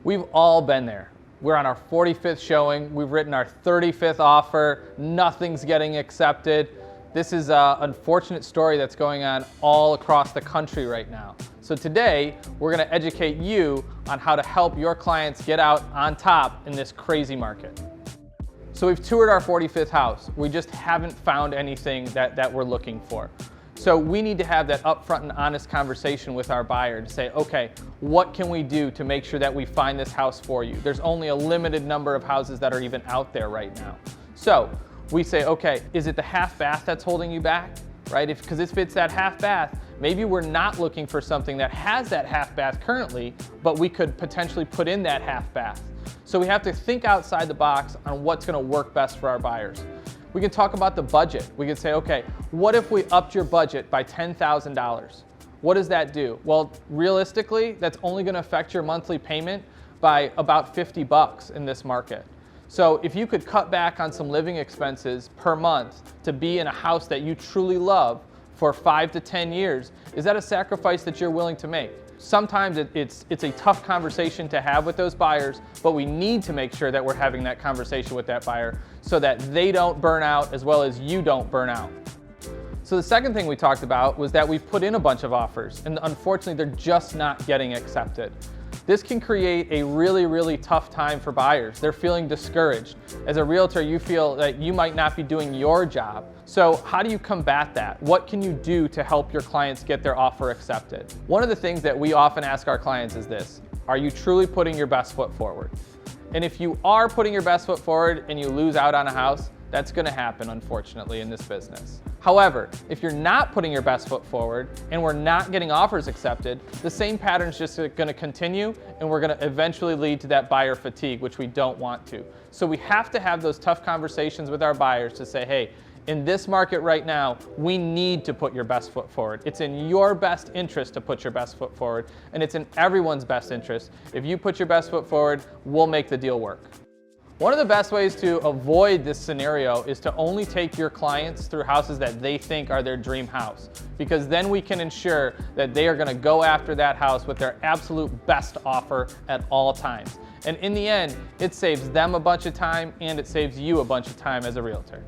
We've all been there. We're on our 45th showing, we've written our 35th offer, nothing's getting accepted. This is an unfortunate story that's going on all across the country right now. So today, we're gonna educate you on how to help your clients get out on top in this crazy market. So we've toured our 45th house. We just haven't found anything that we're looking for. So we need to have that upfront and honest conversation with our buyer to say, okay, what can we do to make sure that we find this house for you? There's only a limited number of houses that are even out there right now. So we say, okay, is it the half bath that's holding you back, right? Because if it's that half bath, maybe we're not looking for something that has that half bath currently, but we could potentially put in that half bath. So we have to think outside the box on what's gonna work best for our buyers. We can talk about the budget. We can say, okay, what if we upped your budget by $10,000? What does that do? Well, realistically, that's only gonna affect your monthly payment by about 50 bucks in this market. So if you could cut back on some living expenses per month to be in a house that you truly love for 5 to 10 years, is that a sacrifice that you're willing to make? Sometimes it's a tough conversation to have with those buyers, but we need to make sure that we're having that conversation with that buyer so that they don't burn out as well as you don't burn out. So the second thing we talked about was that we've put in a bunch of offers and unfortunately they're just not getting accepted. This can create a really, really tough time for buyers. They're feeling discouraged. As a realtor, you feel that you might not be doing your job. So how do you combat that? What can you do to help your clients get their offer accepted? One of the things that we often ask our clients is this: are you truly putting your best foot forward? And if you are putting your best foot forward and you lose out on a house, that's gonna happen, unfortunately, in this business. However, if you're not putting your best foot forward and we're not getting offers accepted, the same pattern's just gonna continue and we're gonna eventually lead to that buyer fatigue, which we don't want to. So we have to have those tough conversations with our buyers to say, hey, in this market right now, we need to put your best foot forward. It's in your best interest to put your best foot forward, and it's in everyone's best interest. If you put your best foot forward, we'll make the deal work. One of the best ways to avoid this scenario is to only take your clients through houses that they think are their dream house, because then we can ensure that they are going to go after that house with their absolute best offer at all times. And in the end, it saves them a bunch of time and it saves you a bunch of time as a realtor.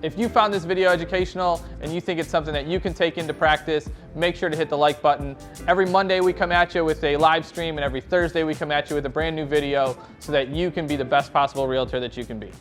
If you found this video educational and you think it's something that you can take into practice, make sure to hit the like button. Every Monday we come at you with a live stream and every Thursday we come at you with a brand new video so that you can be the best possible realtor that you can be.